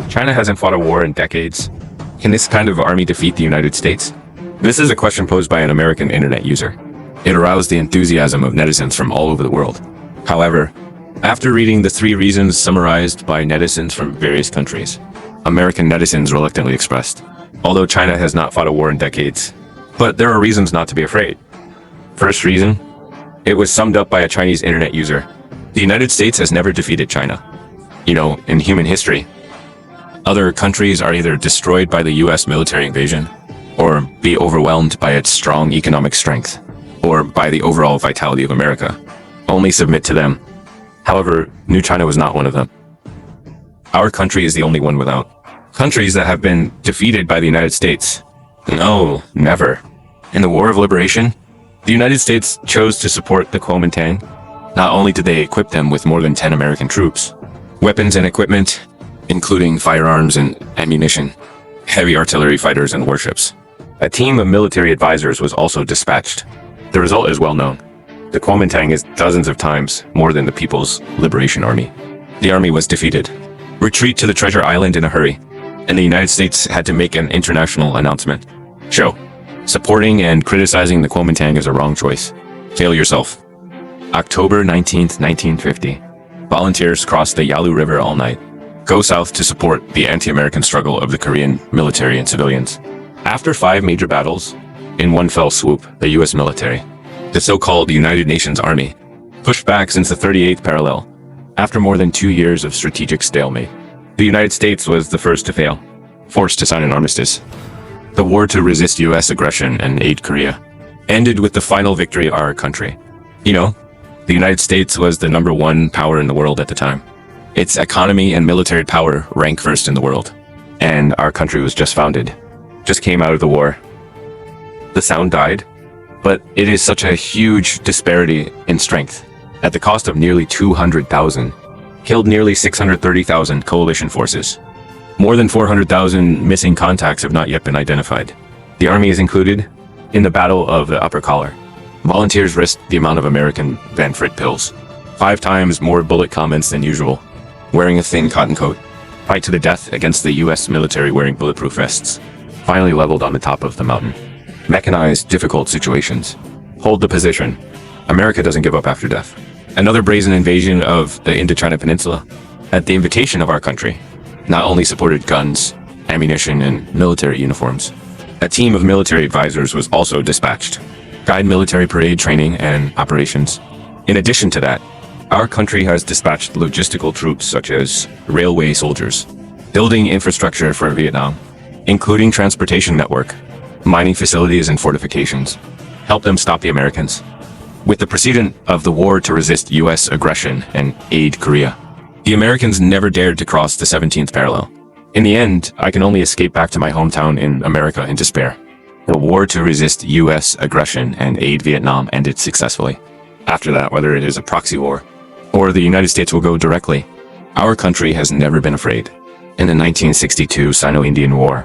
China hasn't fought a war in decades. Can this kind of army defeat the United States? This is a question posed by an American internet user. It aroused the enthusiasm of netizens from all over the world. However, after reading the 3 reasons summarized by netizens from various countries, American netizens reluctantly expressed, although China has not fought a war in decades, but there are reasons not to be afraid. First reason, it was summed up by a Chinese internet user. The United States has never defeated China. In human history, other countries are either destroyed by the US military invasion, or be overwhelmed by its strong economic strength, or by the overall vitality of America. Only submit to them. However, New China was not one of them. Our country is the only one without. Countries that have been defeated by the United States. No, never. In the War of Liberation, the United States chose to support the Kuomintang. Not only did they equip them with more than 10 American troops, weapons and equipment, including firearms and ammunition, heavy artillery fighters and warships. A team of military advisors was also dispatched. The result is well known. The Kuomintang is dozens of times more than the People's Liberation Army. The army was defeated. Retreat to the Treasure Island in a hurry, and the United States had to make an international announcement. Supporting and criticizing the Kuomintang is a wrong choice. Fail yourself. October 19th, 1950. Volunteers crossed the Yalu River all night. Go south to support the anti-American struggle of the Korean military and civilians. After 5 major battles, in one fell swoop, the US military, the so-called United Nations Army, pushed back since the 38th parallel. After more than 2 years of strategic stalemate, the United States was the first to fail, forced to sign an armistice. The war to resist US aggression and aid Korea ended with the final victory of our country. The United States was the #1 power in the world at the time. Its economy and military power rank first in the world. And our country was just founded. Just came out of the war. The sound died, but it is such a huge disparity in strength. At the cost of nearly 200,000, killed nearly 630,000 coalition forces. More than 400,000 missing contacts have not yet been identified. The army is included in the Battle of the Upper Collar. Volunteers risked the amount of American Van Frit pills. 5 times more bullet comments than usual. Wearing a thin cotton coat. Fight to the death against the US military wearing bulletproof vests. Finally leveled on the top of the mountain. Mechanized, difficult situations. Hold the position. America doesn't give up after death. Another brazen invasion of the Indochina Peninsula, at the invitation of our country, not only supported guns, ammunition, and military uniforms. A team of military advisors was also dispatched. Guide military parade training and operations. In addition to that, our country has dispatched logistical troops such as railway soldiers, building infrastructure for Vietnam, including transportation network, mining facilities and fortifications. Help them stop the Americans. With the precedent of the war to resist US aggression and aid Korea, the Americans never dared to cross the 17th parallel. In the end, I can only escape back to my hometown in America in despair. The war to resist US aggression and aid Vietnam ended successfully. After that, whether it is a proxy war, or the United States will go directly, our country has never been afraid. In the 1962 Sino-Indian War,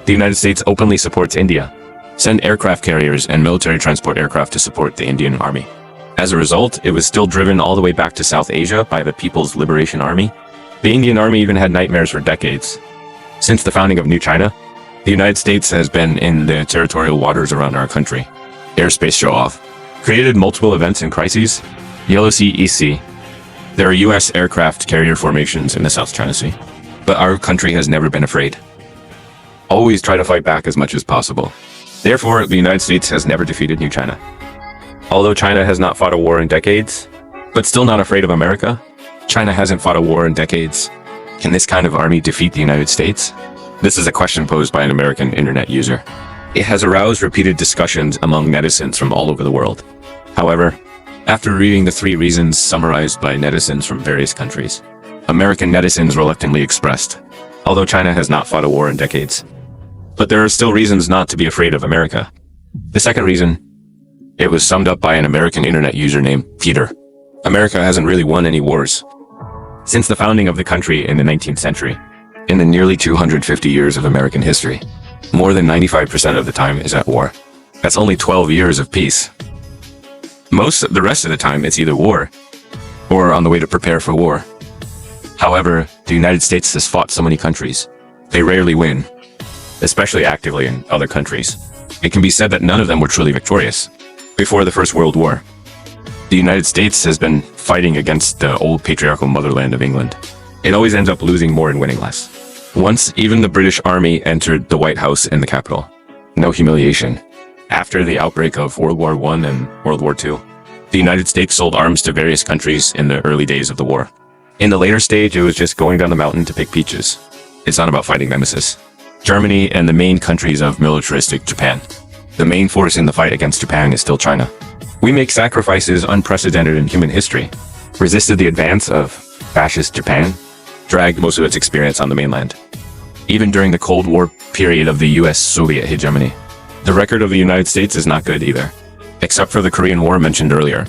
the United States openly supports India, send aircraft carriers and military transport aircraft to support the Indian Army. As a result, it was still driven all the way back to South Asia by the People's Liberation Army. The Indian Army even had nightmares for decades. Since the founding of New China, the United States has been in the territorial waters around our country. Airspace show-off. Created multiple events and crises. Yellow Sea, East Sea. There are US aircraft carrier formations in the South China Sea. But our country has never been afraid. Always try to fight back as much as possible. Therefore, the United States has never defeated New China. Although China has not fought a war in decades, but still not afraid of America, China hasn't fought a war in decades. Can this kind of army defeat the United States? This is a question posed by an American internet user. It has aroused repeated discussions among netizens from all over the world. However, after reading the 3 reasons summarized by netizens from various countries, American netizens reluctantly expressed, although China has not fought a war in decades, but there are still reasons not to be afraid of America. The second reason, it was summed up by an American internet user named Peter. America hasn't really won any wars. Since the founding of the country in the 19th century, in the nearly 250 years of American history, more than 95% of the time is at war. That's only 12 years of peace. The rest of the time it's either war, or on the way to prepare for war. However, the United States has fought so many countries. They rarely win, especially actively in other countries. It can be said that none of them were truly victorious. Before the First World War, the United States has been fighting against the old patriarchal motherland of England. It always ends up losing more and winning less. Once, even the British Army entered the White House and the Capitol. No humiliation. After the outbreak of World War I and World War II, the United States sold arms to various countries in the early days of the war. In the later stage, it was just going down the mountain to pick peaches. It's not about fighting nemesis. Germany and the main countries of militaristic Japan. The main force in the fight against Japan is still China. We make sacrifices unprecedented in human history, resisted the advance of fascist Japan, dragged most of its experience on the mainland. Even during the Cold War period of the US-Soviet hegemony, the record of the United States is not good either, except for the Korean War mentioned earlier,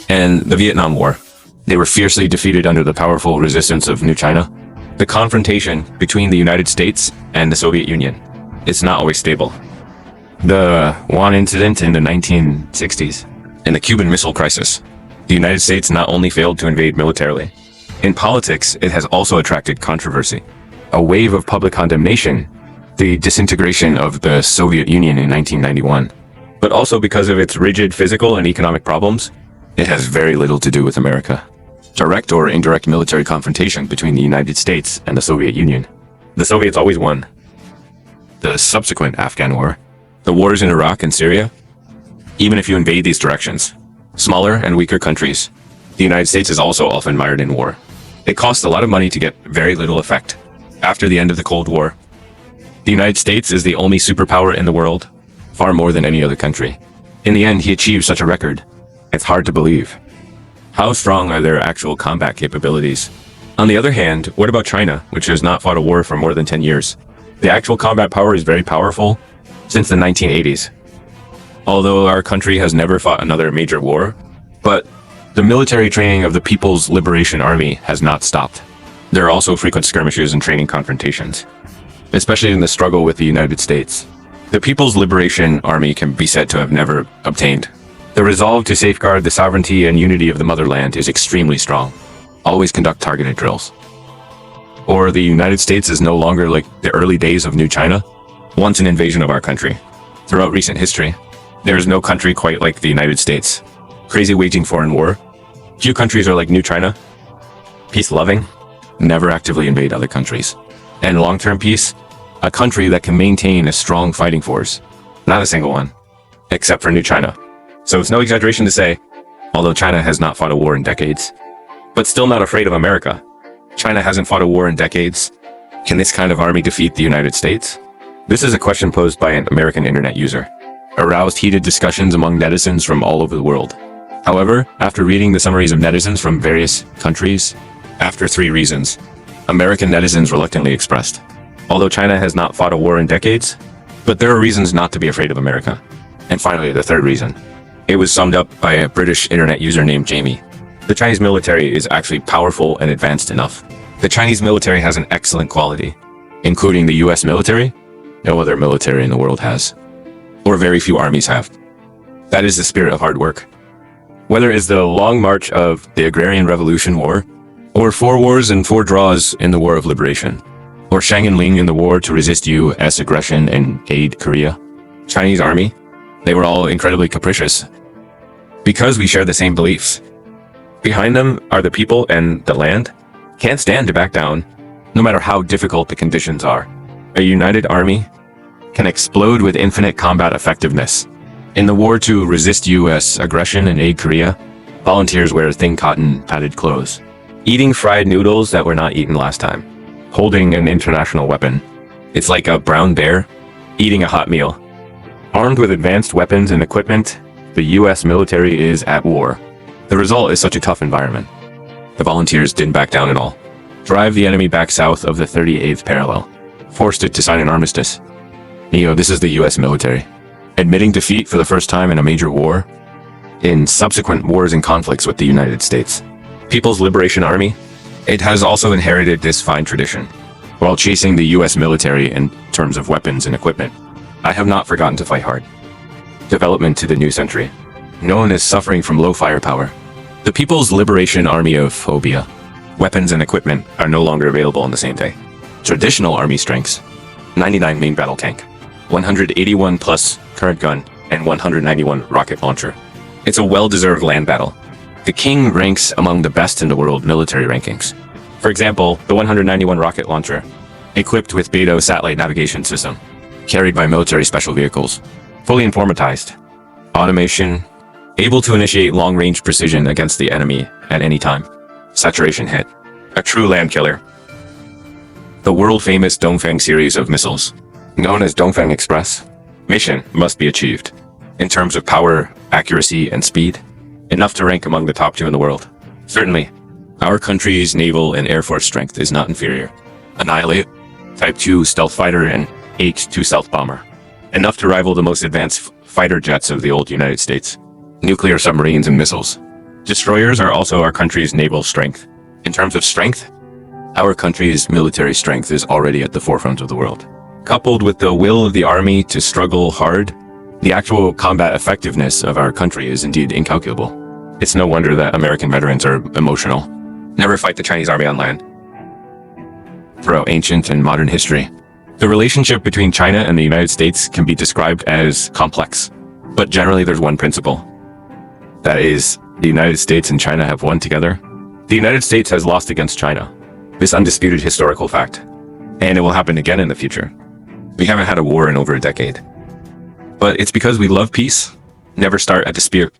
and the Vietnam War. They were fiercely defeated under the powerful resistance of New China. The confrontation between the United States and the Soviet Union is not always stable. The Juan incident in the 1960s and the Cuban Missile Crisis. The United States not only failed to invade militarily. In politics, it has also attracted controversy. A wave of public condemnation, the disintegration of the Soviet Union in 1991. But also because of its rigid physical and economic problems, it has very little to do with America. Direct or indirect military confrontation between the United States and the Soviet Union. The Soviets always won. The subsequent Afghan War, the wars in Iraq and Syria. Even if you invade these directions, smaller and weaker countries, the United States is also often mired in war. It costs a lot of money to get very little effect. After the end of the Cold War, the United States is the only superpower in the world, far more than any other country. In the end, he achieved such a record. It's hard to believe. How strong are their actual combat capabilities? On the other hand, what about China, which has not fought a war for more than 10 years? The actual combat power is very powerful since the 1980s. Although our country has never fought another major war, but the military training of the People's Liberation Army has not stopped. There are also frequent skirmishes and training confrontations, especially in the struggle with the United States. The People's Liberation Army can be said to have never obtained. The resolve to safeguard the sovereignty and unity of the motherland is extremely strong. Always conduct targeted drills. Or the United States is no longer like the early days of New China, once an invasion of our country. Throughout recent history, there is no country quite like the United States. Crazy waging foreign war. Few countries are like New China. Peace-loving, never actively invade other countries. And long-term peace, a country that can maintain a strong fighting force. Not a single one, except for New China. So it's no exaggeration to say, although China has not fought a war in decades, but still not afraid of America. China hasn't fought a war in decades. Can this kind of army defeat the United States? This is a question posed by an American internet user. Aroused heated discussions among netizens from all over the world. However, after reading the summaries of netizens from various countries, after 3 reasons, American netizens reluctantly expressed. Although China has not fought a war in decades, but there are reasons not to be afraid of America. And finally, the 3rd reason. It was summed up by a British internet user named Jamie. The Chinese military is actually powerful and advanced enough. The Chinese military has an excellent quality, including the US military. No other military in the world has, or very few armies have. That is the spirit of hard work. Whether it's the long march of the Agrarian Revolution War, or 4 wars and 4 draws in the War of Liberation, or Shang and Ling in the war to resist US aggression and aid Korea. Chinese army, they were all incredibly capricious, because we share the same beliefs. Behind them are the people and the land. Can't stand to back down, no matter how difficult the conditions are. A united army can explode with infinite combat effectiveness. In the war to resist US aggression and aid Korea, volunteers wear thin cotton padded clothes, eating fried noodles that were not eaten last time, holding an international weapon. It's like a brown bear eating a hot meal. Armed with advanced weapons and equipment, the US military is at war. The result is such a tough environment. The volunteers didn't back down at all. Drive the enemy back south of the 38th parallel. Forced it to sign an armistice. This is the US military. Admitting defeat for the first time in a major war, in subsequent wars and conflicts with the United States. People's Liberation Army, it has also inherited this fine tradition, while chasing the US military in terms of weapons and equipment. I have not forgotten to fight hard. Development to the new century. Known as suffering from low firepower. The People's Liberation Army of Phobia. Weapons and equipment are no longer available on the same day. Traditional army strengths: 99 main battle tank, 181 plus current gun, and 191 rocket launcher. It's a well-deserved land battle. The king ranks among the best in the world military rankings. For example, the 191 rocket launcher, equipped with Beidou satellite navigation system, carried by military special vehicles, fully informatized, automation, able to initiate long-range precision against the enemy at any time, saturation hit, a true land killer. The world-famous Dongfeng series of missiles, known as Dongfeng Express, mission must be achieved. In terms of power, accuracy, and speed, enough to rank among the top 2 in the world. Certainly, our country's naval and air force strength is not inferior. Annihilate, Type 2 stealth fighter, and H-2 stealth bomber. Enough to rival the most advanced fighter jets of the old United States. Nuclear submarines and missiles. Destroyers are also our country's naval strength. In terms of strength, our country's military strength is already at the forefront of the world. Coupled with the will of the army to struggle hard, the actual combat effectiveness of our country is indeed incalculable. It's no wonder that American veterans are emotional. Never fight the Chinese army on land. Throughout ancient and modern history, the relationship between China and the United States can be described as complex. But generally there's one principle. That is, the United States and China have won together. The United States has lost against China. This undisputed historical fact. And it will happen again in the future. We haven't had a war in over a decade. But it's because we love peace, never start a dispute.